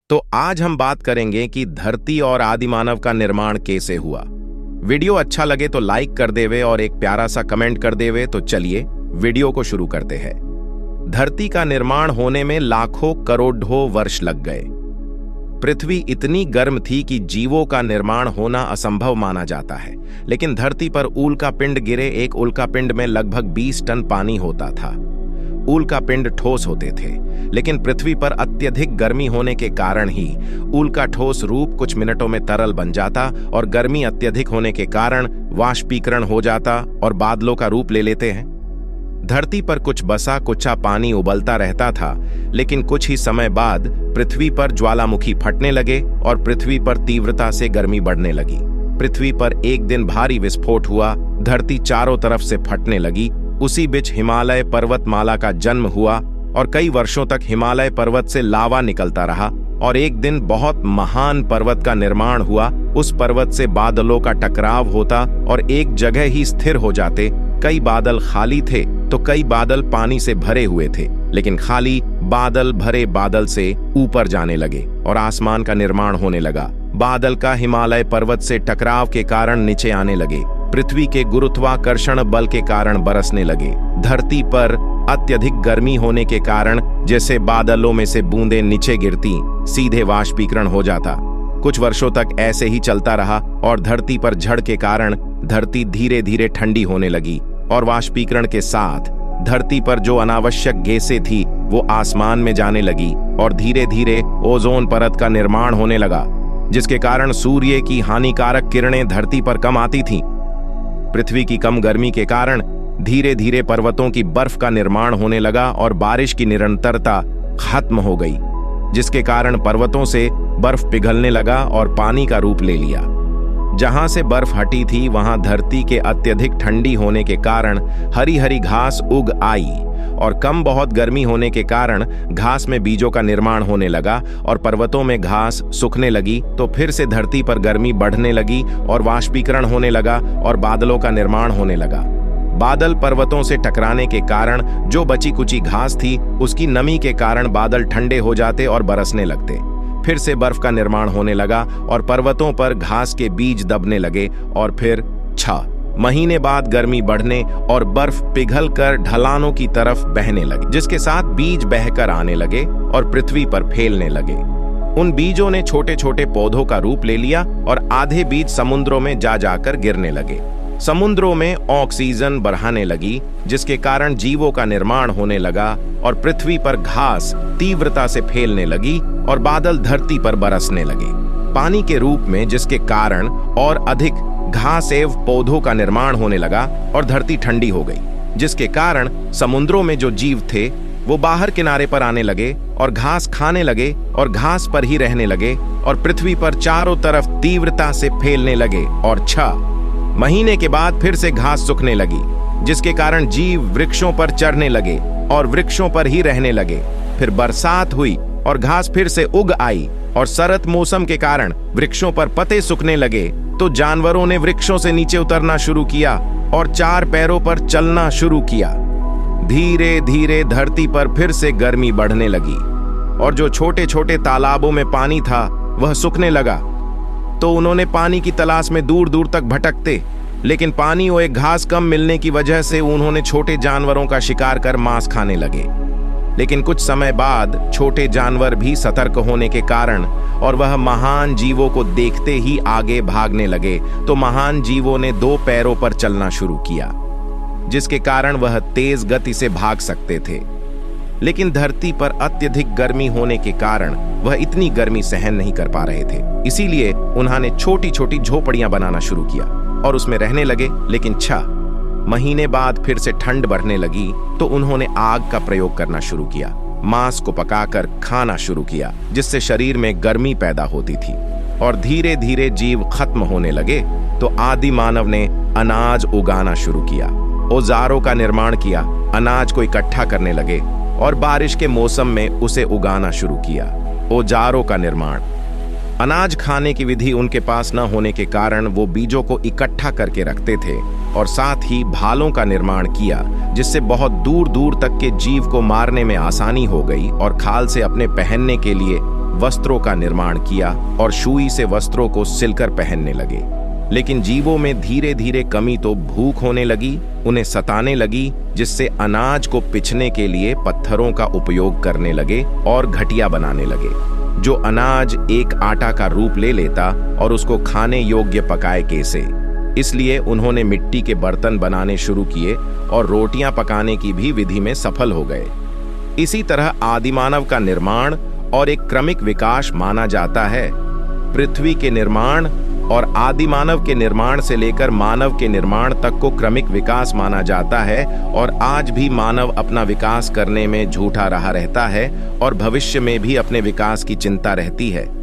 तो आज हम बात करेंगे कि धरती और आदिमानव का निर्माण कैसे हुआ। वीडियो अच्छा लगे तो लाइक कर देवे और एक प्यारा सा कमेंट कर देवे। तो चलिए वीडियो को शुरू करते हैं। धरती का निर्माण होने में लाखों करोड़ों वर्ष लग गए। पृथ्वी इतनी गर्म थी कि जीवों का निर्माण होना असंभव माना जाता है, लेकिन धरती पर उल्का पिंड गिरे। एक उल्का पिंड में लगभग 20 टन पानी होता था। उल्का पिंड ठोस होते थे, लेकिन पृथ्वी पर अत्यधिक गर्मी होने के कारण ही उल्का ठोस रूप कुछ मिनटों में तरल बन जाता और गर्मी अत्यधिक होने के कारण वाष्पीकरण हो जाता और बादलों का रूप ले लेते हैं। धरती पर कुछ बसा कुचा पानी उबलता रहता था, लेकिन कुछ ही समय बाद पृथ्वी पर ज्वालामुखी फटने लगे और पृथ्वी पर तीव्रता से गर्मी बढ़ने लगी। पृथ्वी पर एक दिन भारी विस्फोट हुआ, धरती चारों तरफ से फटने लगी। उसी बीच हिमालय पर्वतमाला का जन्म हुआ और कई वर्षों तक हिमालय पर्वत से लावा निकलता रहा और एक दिन बहुत महान पर्वत का निर्माण हुआ। उस पर्वत से बादलों का टकराव होता और एक जगह ही स्थिर हो जाते। कई बादल खाली थे तो कई बादल पानी से भरे हुए थे, लेकिन खाली बादल भरे बादल से ऊपर जाने लगे और आसमान का निर्माण होने लगा। बादल का हिमालय पर्वत से टकराव के कारण नीचे आने लगे। पृथ्वी के गुरुत्वाकर्षण बल के कारण बरसने लगे। धरती पर अत्यधिक गर्मी होने के कारण जैसे बादलों में से बूंदें नीचे गिरती, सीधे वाष्पीकरण हो जाता। कुछ वर्षों तक ऐसे ही चलता रहा और धरती पर झड़ के कारण धरती धीरे धीरे ठंडी होने लगी और वाष्पीकरण के साथ धरती पर जो अनावश्यक गैसें थी वो आसमान में जाने लगी और धीरे धीरे ओजोन परत का निर्माण होने लगा, जिसके कारण सूर्य की हानिकारक किरणें धरती पर कम आती थीं। पृथ्वी की कम गर्मी के कारण धीरे धीरे पर्वतों की बर्फ का निर्माण होने लगा और बारिश की निरंतरता खत्म हो गई, जिसके कारण पर्वतों से बर्फ पिघलने लगा और पानी का रूप ले लिया। जहां से बर्फ हटी थी वहां धरती के अत्यधिक ठंडी होने के कारण हरी हरी घास उग आई और कम बहुत गर्मी होने के कारण घास में बीजों का निर्माण होने लगा और पर्वतों में घास सूखने लगी। तो फिर से धरती पर गर्मी बढ़ने लगी और वाष्पीकरण होने लगा और बादलों का निर्माण होने लगा। बादल पर्वतों से टकराने के कारण जो बची कुची घास थी उसकी नमी के कारण बादल ठंडे हो जाते और बरसने लगते। फिर से बर्फ का निर्माण होने लगा और पर्वतों पर घास के बीज दबने लगे और फिर 6 महीने बाद गर्मी बढ़ने और बर्फ पिघलकर ढलानों की तरफ बहने लगी, जिसके साथ बीज बहकर आने लगे और पृथ्वी पर फैलने लगे। उन बीजों ने छोटे छोटे पौधों का रूप ले लिया और आधे बीज समुद्रों में जा जाकर गिरने लगे। समुद्रों में ऑक्सीजन बढ़ाने लगी, जिसके कारण जीवों का निर्माण होने लगा और पृथ्वी पर घास तीव्रता से फैलने लगी और बादल धरती पर बरसने लगे पानी के रूप में, जिसके कारण और अधिक घास एवं पौधों का निर्माण होने लगा और धरती ठंडी हो गई, जिसके कारण समुद्रों में जो जीव थे वो बाहर किनारे पर आने लगे और घास खाने लगे और घास पर ही रहने लगे और पृथ्वी पर चारों तरफ तीव्रता से फैलने लगे। और 6 महीने के बाद फिर से घास सूखने लगी, जिसके कारण जीव वृक्षों पर चढ़ने लगे और वृक्षों पर ही रहने लगे। फिर बरसात हुई और घास फिर से उग आई और शरत मौसम के कारण वृक्षों पर पत्ते सूखने लगे, तो जानवरों ने वृक्षों से नीचे उतरना शुरू किया और 4 पैरों पर चलना शुरू किया। धीरे धीरे धरती पर फिर से गर्मी बढ़ने लगी और जो छोटे छोटे तालाबों में पानी था वह सूखने लगा। तो उन्होंने पानी की तलाश में दूर दूर तक भटकते, लेकिन पानी और एक घास कम मिलने की वजह से उन्होंने छोटे जानवरों का शिकार कर मांस खाने लगे। लेकिन कुछ समय बाद छोटे जानवर भी सतर्क होने के कारण और वह महान जीवों को देखते ही आगे भागने लगे, तो महान जीवों ने 2 पैरों पर चलना शुरू किया, जिसके कारण वह तेज गति से भाग सकते थे। लेकिन धरती पर अत्यधिक गर्मी होने के कारण वह इतनी गर्मी सहन नहीं कर पा रहे थे, इसीलिए उन्होंने छोटी छोटी झोपड़ियां बनाना शुरू किया और उसमें रहने लगे। लेकिन 6 महीने बाद फिर से ठंड बढ़ने लगी, तो उन्होंने आग का प्रयोग करना शुरू किया, मांस को पकाकर खाना शुरू किया, जिससे शरीर में गर्मी पैदा होती थी और धीरे धीरे जीव खत्म होने लगे। तो आदि मानव ने अनाज उगाना शुरू किया, औजारों का निर्माण किया, अनाज को इकट्ठा करने लगे और बारिश के मौसम में उसे उगाना शुरू किया। औजारों का निर्माण, अनाज खाने की विधि उनके पास न होने के कारण वो बीजों को इकट्ठा करके रखते थे और साथ ही भालों का निर्माण किया, जिससे बहुत दूर दूर तक के जीव को मारने में आसानी हो गई और खाल से अपने पहनने के लिए वस्त्रों का निर्माण किया और सुई से वस्त्रों को सिलकर पहनने लगे। लेकिन जीवों में धीरे धीरे कमी तो भूख होने लगी, उन्हें सताने लगी, जिससे अनाज को पिसने के लिए पत्थरों का उपयोग करने लगे और घटिया बनाने लगे, जो अनाज एक आटा का रूप ले लेता और उसको खाने योग्य पकाए कैसे। इसलिए उन्होंने मिट्टी के बर्तन बनाने शुरू किए और रोटियां पकाने की भी विधि में सफल हो गए। इसी तरह आदिमानव का निर्माण और एक क्रमिक विकास माना जाता है। पृथ्वी के निर्माण और आदिमानव के निर्माण से लेकर मानव के निर्माण तक को क्रमिक विकास माना जाता है, और आज भी मानव अपना विकास करने में झूठा रहा रहता है और भविष्य में भी अपने विकास की चिंता रहती है।